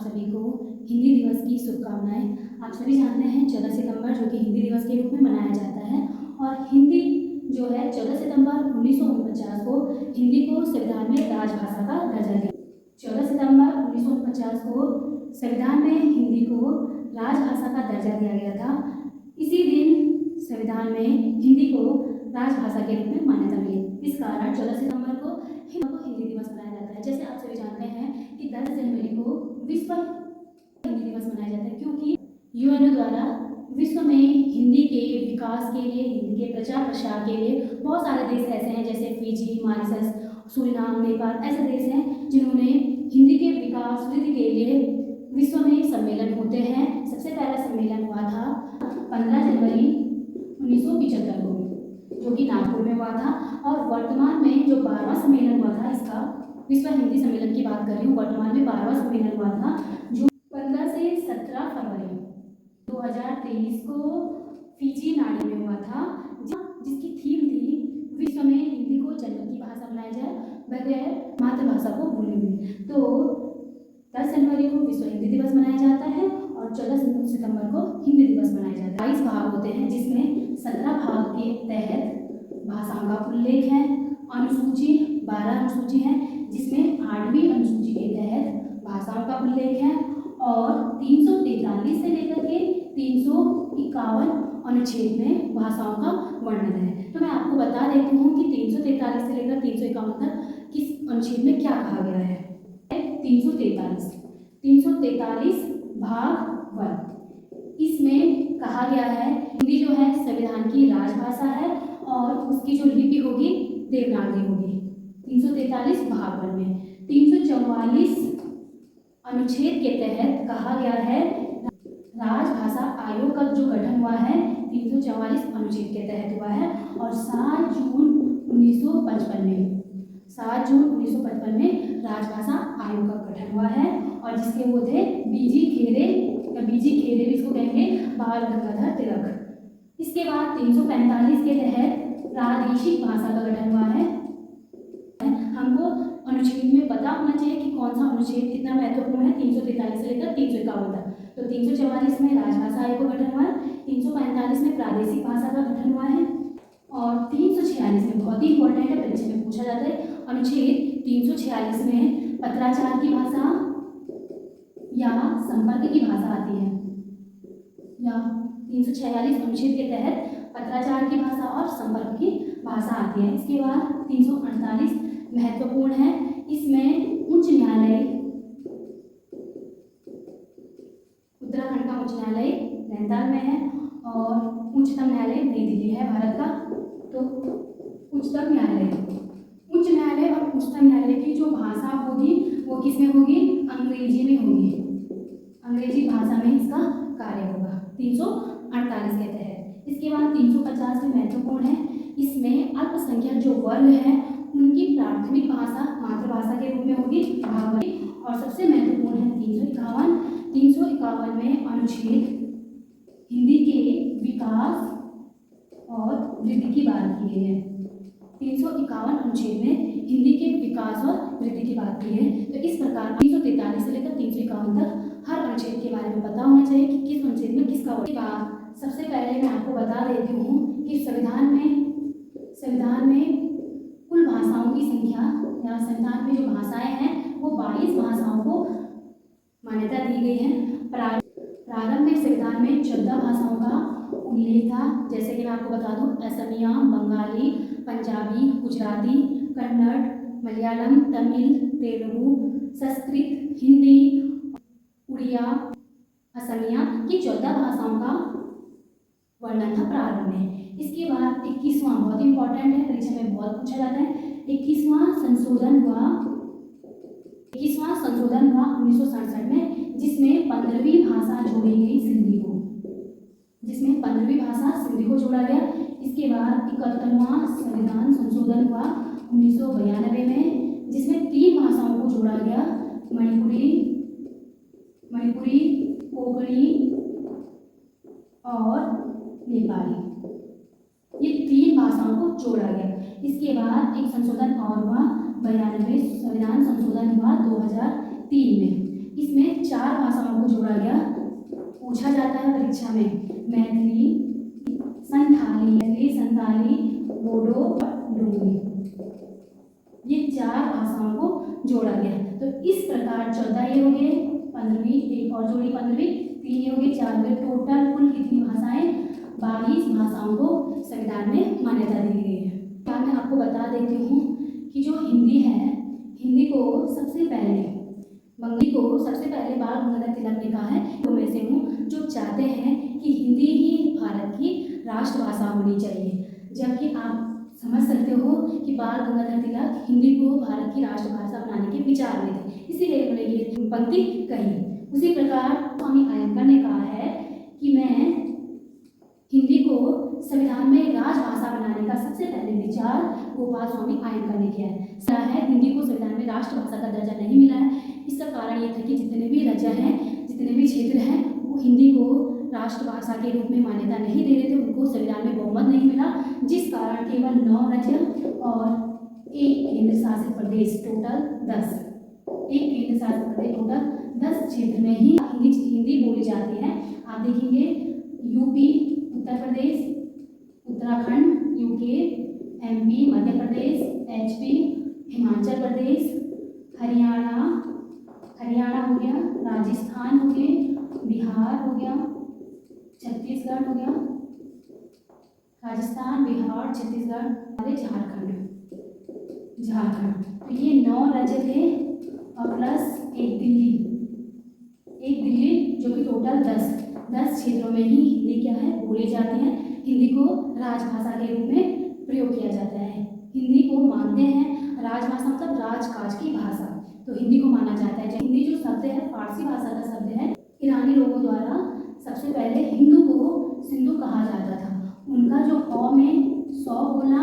सभी को हिंदी दिवस की शुभकामनाएं। आप सभी जानते हैं 14 सितंबर जो कि हिंदी दिवस के रूप में मनाया जाता है और हिंदी जो है 14 सितंबर 1949 को हिंदी को संविधान में राजभाषा का दर्जा दिया। 14 सितंबर 1949 को संविधान में हिंदी को राजभाषा का दर्जा दिया गया था। इसी दिन संविधान में हिंदी को राजभाषा के रूप में मान्यता मिली। इस कारण 14 सितंबर को हिंदी दिवस मनाया जाता है। जैसे आप सभी जानते हैं कि 10 जनवरी को विश्व हिंदी दिवस मनाया जाता है, क्योंकि यूएनओ द्वारा विश्व में हिंदी के विकास के लिए, हिंदी के प्रचार प्रसार के लिए बहुत सारे देश ऐसे हैं जैसे फिजी, मॉरिशस, सूरीनाम, नेपाल, ऐसे देश हैं जिन्होंने हिंदी के विकास वृद्धि के लिए विश्व में सम्मेलन होते हैं। सबसे पहला सम्मेलन हुआ था 15 जनवरी 1975 को, जो कि नागपुर में हुआ था। और वर्तमान में जो 12वां सम्मेलन हुआ था, इसका विश्व हिंदी सम्मेलन की बात कर रही हूँ, वर्तमान में 12वां सम्मेलन हुआ था जो 15 से 17 फरवरी 2023 को फिजी नाडी में हुआ था, जिसकी थीम थी विश्व में हिंदी को जन्म की भाषा बनाया जाए बगैर मातृभाषा को भूले हुए। तो 10 जनवरी को विश्व हिंदी दिवस मनाया जाता है और 14 सितंबर को हिंदी दिवस मनाया जाता है। 22 भाग होते हैं जिसमें 17 भाग के तहत भाषाओं का उल्लेख है। अनुसूची 12 अनुसूची है जिसमें 8वीं अनुसूची के तहत भाषाओं का उल्लेख है और 343 से लेकर के 351 अनुच्छेद में भाषाओं का वर्णन है। तो मैं आपको बता देती हूँ कि 343 से लेकर 351 तक किस अनुच्छेद में क्या कहा गया है। 343 भाग 1, इसमें कहा गया है हिंदी जो है संविधान की राजभाषा है और उसकी जो लिपि होगी देवनागरी होगी। 343 भाग 1 में 344 अनुच्छेद के तहत कहा गया है राजभाषा आयोग का जो गठन हुआ है 344 अनुच्छेद के तहत हुआ है और 7 जून 1955 में राजभाषा आयोग का गठन हुआ है और जिसके वो थे बीजी खेरे भी इसको कहेंगे, बाल गंगाधर तिलक। इसके बाद 345 के तहत प्रादेशिक भाषा का गठन हुआ है। हमको अनुच्छेद में पता होना चाहिए कि कौन सा अनुच्छेद कितना महत्वपूर्ण है। 343 से लेकर 351 तक। तो 344 में राजभाषा आयोग का गठन हुआ है, 345 में प्रादेशिक भाषा का गठन हुआ है और 346 में बहुत ही इंपॉर्टेंट है, परीक्षा में पूछा जाता है। अनुच्छेद 346 में पत्राचार की भाषा या संपर्क की भाषा आती है, या 346 अनुच्छेद के तहत पत्राचार की भाषा और संपर्क की भाषा आती है। इसके बाद 348 महत्वपूर्ण है, इसमें उच्च न्यायालय, उत्तराखंड का उच्च न्यायालय नैनीताल में है और उच्चतम न्यायालय नई दिल्ली है भारत का। तो उच्चतम न्यायालय और उच्चतम न्यायालय की जो भाषा होगी वो किसमें होगी, अंग्रेजी में होगी। अंग्रेजी भाषा में इसका कार्य होगा 348 के तहत। इसके बाद 350 में महत्वपूर्ण है, इसमें अल्पसंख्यक जो वर्ग है उनकी प्राथमिक भाषा मातृभाषा के रूप में होगी भावनी। और सबसे महत्वपूर्ण है 351 में अनुच्छेद हिंदी के विकास और वृद्धि की बात की गई है। 351 अनुच्छेद में हिंदी के विकास और वृद्धि की बात की है। तो इस प्रकार 343 से लेकर 351 तक हर अनुच्छेद के बारे में पता होना चाहिए कि किस अनुच्छेद में किसका वर्णन। सबसे पहले मैं आपको बता देती हूँ कि संविधान में कुल भाषाओं की संख्या या संविधान में जो भाषाएं हैं वो 22 भाषाओं को मान्यता दी गई है। प्रारंभ में संविधान में 14 भाषाओं का उल्लेख था, जैसे कि मैं आपको बता दूं असमिया, बंगाली, पंजाबी, गुजराती, कन्नड़, मलयालम, तमिल, तेलुगु, संस्कृत, हिंदी, उड़िया, असमिया की 14 भाषाओं का वर्णन था प्रारंभ में। इसके बाद 21वां बहुत इंपॉर्टेंट है, परीक्षा में बहुत पूछा जाता है। 21वां संशोधन हुआ 1967 में, जिसमें 15वीं भाषा जोड़ी गई सिंधी को, जोड़ा गया। इसके बाद 71वां संविधान संशोधन हुआ 1992 में, जिसमें 3 भाषाओं को जोड़ा गया, मणिपुरी, कोंकणी और नेपाली। ये 3 भाषाओं को जोड़ा गया। इसके बाद एक संशोधन और हुआ 92 संविधान संशोधन हुआ 2003 में। इसमें 4 परीक्षा में मैथिली, संथाली, बोडो और डोगरी, ये 4 भाषाओं को जोड़ा गया। तो इस प्रकार 14 ये हो गए, 15वीं एक और जोड़ी 15वीं, 3 ये हो गए, 4 हो गए, टोटल कुल कितनी भाषाएं? 22 भाषाओं को संविधान में मान्यता दी गई है। मैं आपको बता देती हूँ कि जो हिंदी है, हिंदी को सबसे पहले बाल गंगाधर तिलक ने कहा है, तो मैं से हूँ जो चाहते हैं कि हिंदी ही भारत की राष्ट्रभाषा होनी चाहिए। जबकि आप समझ सकते हो कि बाल गंगाधर तिलक हिंदी को भारत की राष्ट्रभाषा बनाने के विचार में थे, इसीलिए उन्होंने ये पंक्ति कही। उसी प्रकार स्वामी अयंकर ने कहा है कि मैं हिंदी को संविधान में राजभाषा बनाने का सबसे पहले विचार गोपाल स्वामी अयंकर ने किया है। हिंदी को संविधान में राष्ट्रभाषा का दर्जा नहीं मिला है। इसका कारण ये था कि जितने भी राज्य हैं, जितने भी क्षेत्र हैं, वो हिंदी को राष्ट्रभाषा के रूप में मान्यता नहीं दे रहे थे, उनको संविधान में बहुमत नहीं मिला, जिस कारण केवल 9 राज्य और 1 केंद्र शासित प्रदेश, टोटल 10, 1 केंद्र शासित प्रदेश टोटल 10 क्षेत्र में ही हिंदी बोली जाती है। आप देखेंगे UP, Uttar Pradesh, Uttarakhand, UK, MP, Madhya Pradesh, HP, Himachal Pradesh, Haryana हो गया, राजस्थान हो गए, बिहार हो गया, छत्तीसगढ़ हो गया, राजस्थान, बिहार, छत्तीसगढ़, झारखंड। तो ये 9 राज्य थे और प्लस एक दिल्ली जो कि टोटल 10 क्षेत्रों में ही हिंदी क्या है बोली जाती है। हिंदी को राजभाषा के रूप में प्रयोग किया जाता है। हिंदी को मानते हैं राजभाषा मतलब राजकाज की भाषा, तो हिंदी को माना जाता है। हिंदी जो शब्द है फारसी भाषा का शब्द है। ईरानी लोगों द्वारा सबसे पहले हिंदू को सिंधु कहा जाता था। उनका जो अ में 100 बोलना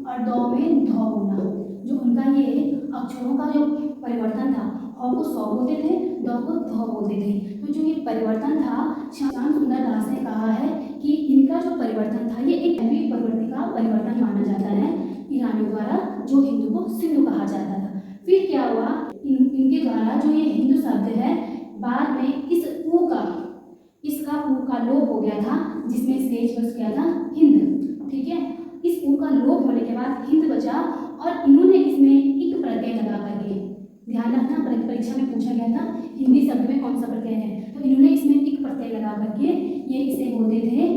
और द में ध बोलना, जो उनका ये अक्षरों का जो परिवर्तन था, अ को 100 बोलते थे, द को ध बोलते थे। तो जो ये परिवर्तन था, श्याम सुंदर दास ने कहा है कि इनका जो परिवर्तन था ये एक दैवीय प्रवृत्ति का परिवर्तन माना जाता है ईरानियों द्वारा, जो हिंदू को सिंधु कहा जाता था। फिर क्या हुआ, इनके द्वारा जो ये हिंदू शब्द है, बाद में इसका ऊ का लोप हो गया था, जिसमें शेष बच गया था हिंद। ठीक है, इस ऊ का लोप होने के बाद हिंद बचा और इन्होंने इसमें एक प्रत्यय लगा करके, ध्यान रखना परीक्षा में पूछा गया था हिंदी शब्द में कौन सा प्रत्यय है, तो इन्होंने इसमें एक प्रत्यय लगा करके ये इसे बोलते थे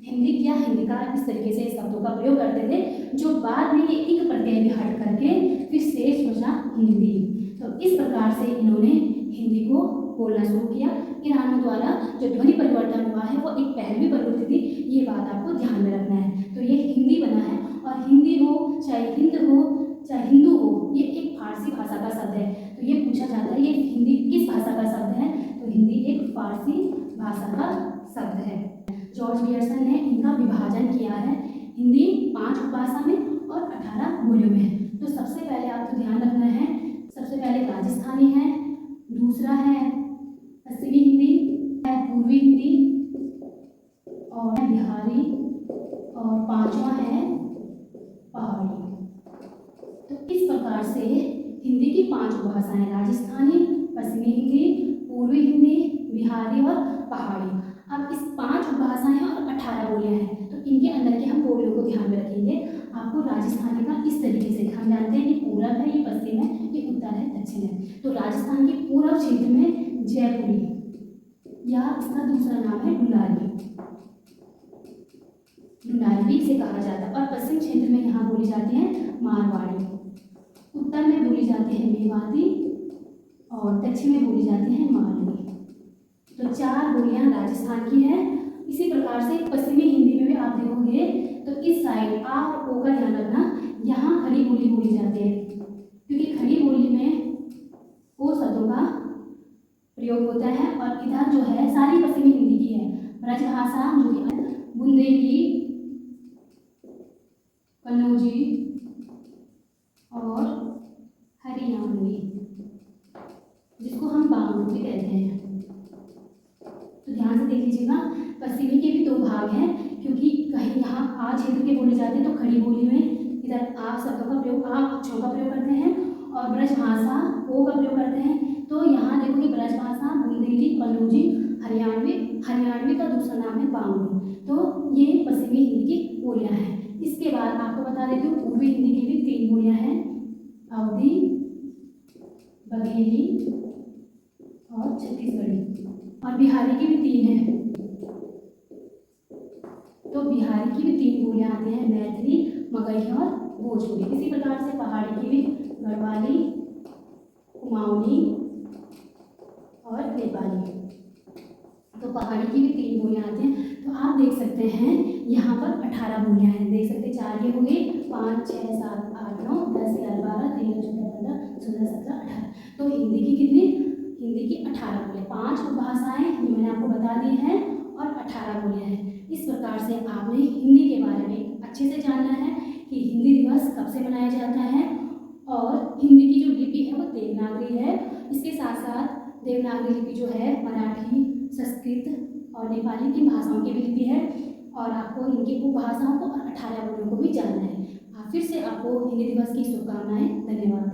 हिंदिक या हिंदिका, इस तरीके से शब्दों का प्रयोग करते थे, जो बाद में ये एक प्रत्यय भी हट करके फिर शेष बचा हिंदी। तो इस प्रकार से इन्होंने हिंदी को बोलना शुरू किया। ईरानियों द्वारा जो ध्वनि परिवर्तन हुआ है वो एक पहलवी प्रवृत्ति थी, ये बात आपको ध्यान में रखना है। तो ये हिंदी बना है, और हिंदी हो चाहे हिंदू हो, ये एक फारसी भाषा का शब्द है। तो ये पूछा जाता है ये हिंदी किस भाषा का शब्द है, तो हिंदी एक फारसी भाषा का शब्द है। जॉर्ज बियर्सन ने इनका विभाजन किया है, हिंदी 5 उपभाषा में और 18 बोलियों में। तो सबसे पहले आपको ध्यान रखना है, सबसे पहले राजस्थानी है, दूसरा है पश्चिमी हिंदी, है पूर्वी हिंदी और बिहारी, और 5वां है पहाड़ी। तो इस प्रकार से हिंदी की 5 उपभाषाएं, राजस्थानी, पश्चिमी हिंदी, पूर्वी हिंदी, बिहारी और पहाड़ी। अब इस 5 उपभाषाएं हैं और 18 बोलियां हैं, तो इनके अंदर के हम बोलियों को ध्यान में रखेंगे। आपको राजस्थानी का इस तरीके से हम जानते हैं, ये पूरब है, ये पश्चिम है, ये उत्तर है, दक्षिण है। तो राजस्थान के पूर्व क्षेत्र में जयपुरी, या इसका दूसरा नाम है ढूंढारी से कहा जाता है, और पश्चिम क्षेत्र में यहाँ बोली जाती है मारवाड़ी, उत्तर में बोली जाती है मेवाती, और दक्षिण में बोली जाती है मालवी। तो 4 बोलियां राजस्थान की हैं। इसी प्रकार से पश्चिमी हिंदी में भी आप देखोगे तो इस साइड आ और ओ का ध्यान रखना, यहाँ खड़ी बोली बोली जाती है, क्योंकि खड़ी बोली में ओ शब्दों का प्रयोग होता है, और इधर जो है सारी पश्चिमी हिंदी की है। ब्रजभाषा जो कि बुंदेली, कन्नौजी और हरियाणवी, जिसको हम बांग्लू भी कहते हैं। तो ध्यान से देख लीजिएगा, पश्चिमी के भी 2 भाग हैं, क्योंकि कहीं यहाँ आ क्षेत्र के बोले जाते हैं तो खड़ी बोली में इधर आ शब्दों का प्रयोग, आ अक्षरों का प्रयोग करते हैं, और ब्रजभाषा ओ का प्रयोग करते हैं। तो यहाँ देखोगे ब्रजभाषा, बुंदेली, कन्नौजी, हरियाणवी दूसरा नाम है बांग्लू। तो ये पश्चिमी हिंदी की बोलियां हैं। इसके बाद आपको बता देती हूँ पूर्वी हिंदी की भी 3 बोलियां हैं, अवधी, बघेली और छत्तीसगढ़ी। और बिहारी की भी 3 हैं। तो बिहारी की भी 3 बोलियां आती हैं, मैथिली, मगही और भोजपुरी। इसी प्रकार से पहाड़ी की भी गढ़वाली, कुमाऊनी और नेपाली। तो पहाड़ी की भी 3 बोलियां आती हैं। तो आप देख सकते हैं यहाँ पर 18 बोलियां हैं। देख सकते हैं 4 ये हो गई, 5, 6, 7, 8, 9, 10, 11, 12, 13, 14, 15, 16, 17, 18। तो हिंदी की कितनी? हिंदी की 18 बोलियां, 5 उपभाषाएं ये मैंने आपको बता दी हैं और 18 बोलियां हैं। इस प्रकार से आपने हिंदी के बारे में अच्छे से जानना है कि हिंदी दिवस कब से मनाया जाता है। और हिंदी की जो लिपि है वो देवनागरी है। इसके साथ साथ देवनागरी लिपि जो है मराठी, संस्कृत और नेपाली की भाषाओं की भी लिपि है। और आपको इनकी उपभाषाओं को और 18 बोलियों को भी जानना है। फिर से आपको हिंदी दिवस की शुभकामनाएं। धन्यवाद।